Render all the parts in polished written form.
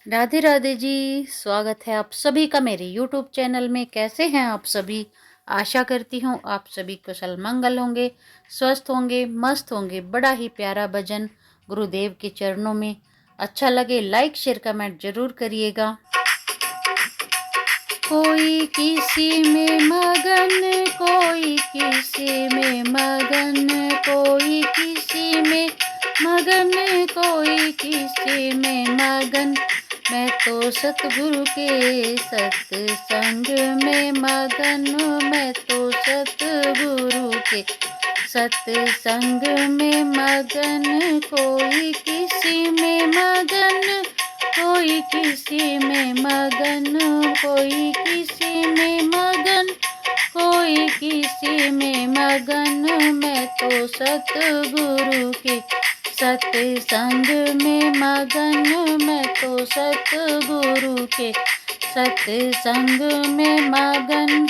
राधे राधे जी। स्वागत है आप सभी का मेरे YouTube चैनल में। कैसे हैं आप सभी? आशा करती हूँ आप सभी कुशल मंगल होंगे, स्वस्थ होंगे, मस्त होंगे। बड़ा ही प्यारा भजन गुरुदेव के चरणों में। अच्छा लगे लाइक शेयर कमेंट जरूर करिएगा। कोई किसी में मगन, कोई किसी में मगन, कोई किसी में मगन, कोई किसी में मगन। मैं तो सतगुरु के सत्संग में मगन, मैं तो सतगुरु के सत्संग में मगन। कोई किसी में मगन, कोई किसी में मगन, कोई किसी में मगन, कोई किसी में मगन। मैं तो सतगुरु के सत्संग में मगन, मैं तो सतगुरु के सत्संग में मगन।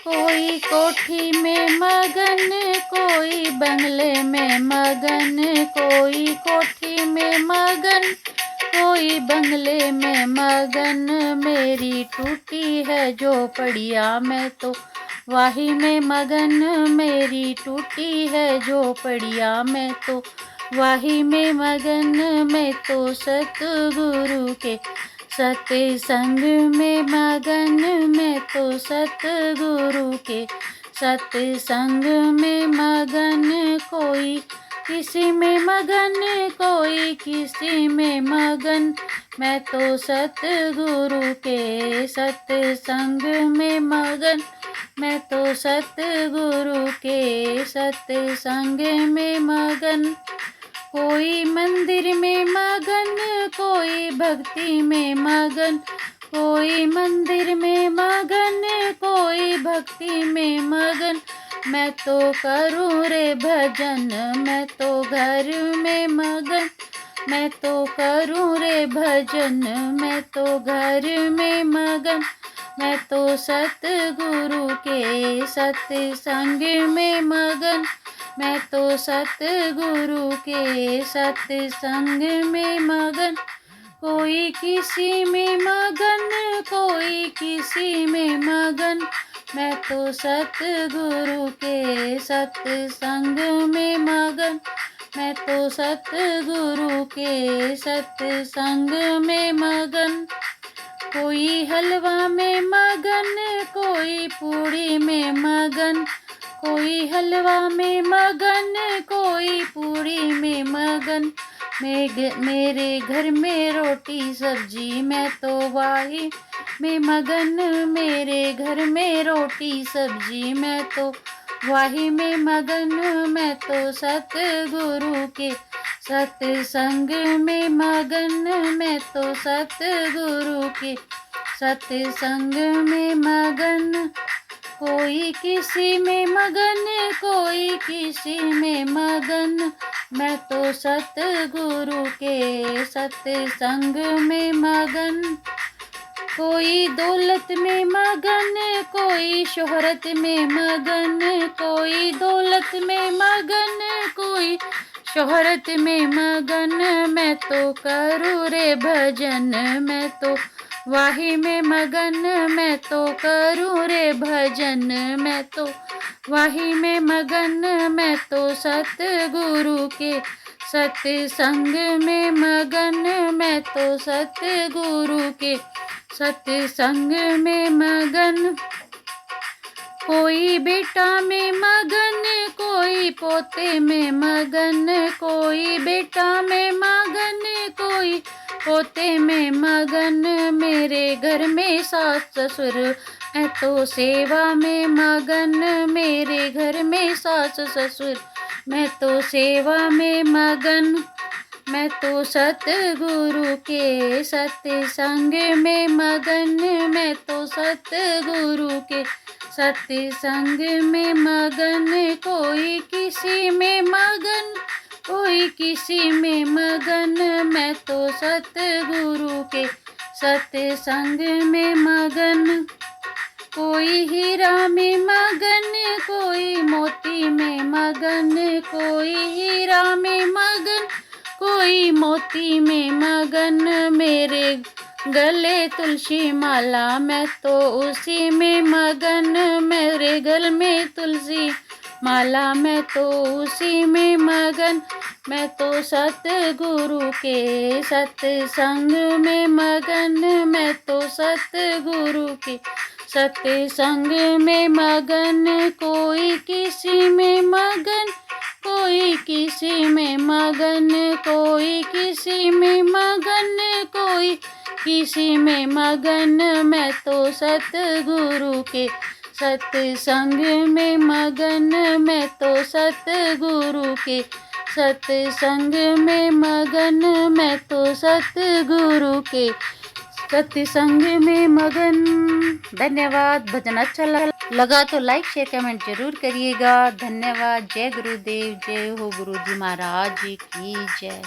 कोई कोठी में मगन, कोई बंगले में मगन, कोई कोठी में मगन, कोई बंगले में मगन। मेरी टूटी है झोपड़िया, मैं तो वाही में मगन, मेरी टूटी है झोपड़िया, मैं तो वाही में मगन। मैं तो सतगुरु के सत्संग में मगन, मैं तो सतगुरु के सत्संग में मगन। कोई किसी में मगन, कोई किसी में मगन। मैं तो सतगुरु के सत्संग में मगन, मैं तो सतगुरु के सत्संग में मगन। कोई मंदिर में मगन, कोई भक्ति में मगन, कोई मंदिर में मगन, कोई भक्ति में मगन। मैं तो करूँ रे भजन, मैं तो घर में मगन, मैं तो करूँ रे भजन, मैं तो घर में मगन। मैं तो सतगुरु के सत्संग में मगन, मैं तो सतगुरु के सत्संग में मगन। कोई किसी में मगन, कोई किसी में मगन। मैं तो सतगुरु के सत्संग में मगन, मैं तो सतगुरु के सत्संग में मगन। कोई हलवा में मगन, कोई पूड़ी में मगन, कोई हलवा में मगन, कोई पूड़ी में मगन। मेरे घर में रोटी सब्जी, मैं तो वाही में मगन, मेरे घर में रोटी सब्जी, मैं तो वाही में मगन। मैं तो सतगुरु के सत्संग में मगन, मैं तो सतगुरु के सत्संग में मगन। कोई किसी में मगन, कोई किसी में मगन। मैं तो सतगुरु के सत्संग में मगन। कोई दौलत में मगन, कोई शोहरत में मगन, कोई दौलत में मगन, कोई शोहरत में मगन। मैं तो करूँ रे भजन, मैं तो वाही में मगन, मैं तो करूँ रे भजन, मैं तो वाही में मगन। मैं तो सतगुरु के सत्संग में मगन, मैं तो सतगुरु के सत्संग में मगन। कोई बेटा में मगन, कोई पोते में मगन, कोई बेटा में मगन, कोई पोते में मगन। मेरे घर में सास ससुर, मैं तो सेवा में मगन, मेरे घर में सास ससुर, मैं तो सेवा में मगन। मैं तो सतगुरु के सत्संग में मगन, मैं तो सतगुरु के सत्संग में मगन। कोई किसी में मगन, कोई किसी में मगन। मैं तो सतगुरु के सत्संग में मगन। कोई हीरा में मगन, कोई मोती में मगन, कोई हीरा में मगन, कोई मोती में मगन, मेरे गले तुलसी माला, मैं तो उसी में मगन, मेरे गल में तुलसी माला, मैं तो उसी में मगन, मैं तो सतगुरु के सत्संग में मगन, मैं तो सतगुरु के सत्संग में मगन। कोई किसी में मगन, कोई किसी में मगन, कोई किसी में मगन, कोई किसी में मगन, मैं तो सतगुरु के सत्संग में मगन, मैं तो सतगुरु के सत्संग में मगन, मैं तो सतगुरु के सत्संग में मगन। धन्यवाद। भजन अच्छा लगा तो लाइक शेयर कमेंट जरूर करिएगा। धन्यवाद। जय गुरुदेव, जय हो गुरु जी महाराज की जय।